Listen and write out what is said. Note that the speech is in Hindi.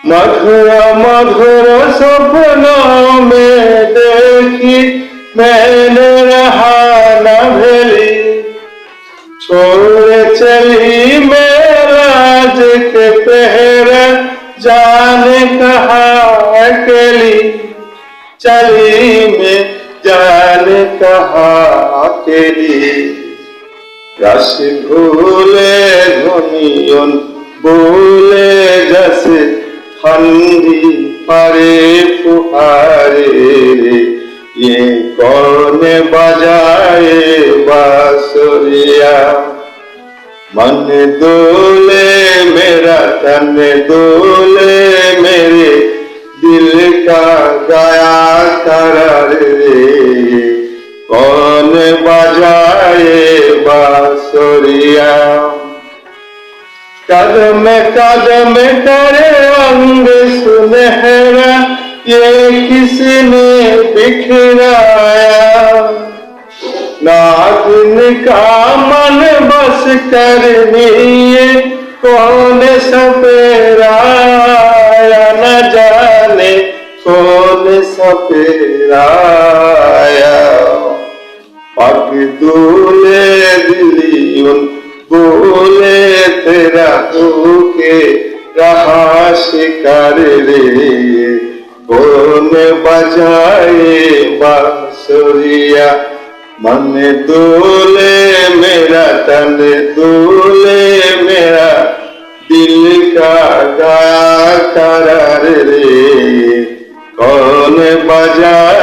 मधुर मधुर सपनों में देखी मैंने रहा न भेली, छोड़ चली मेरा राज के पहरा, जाने कहाँ अकेली चली मैं, जाने कहाँ अकेली। रस भूले धुनियन बोले जैसे ठंडी परे फुहारे, ये कौन बजाए बांसुरिया। मन डोले मेरा तन डोले मेरे दिल का गया करार रे, कौन बजाए बांसुरिया। कदम कदम करे अंग सुनहरा, ये किसने बिखराया। नागिन का मन बस करनी ये कौन सपेराया, न जाने कौन सपेराया। पग दूले दिलियन बोले तेरा होके रहा शिकार रे, कौन बजाए बांसुरिया। मन डोले मेरा तन डोले मेरा दिल का गया करार रे, कौन बजाए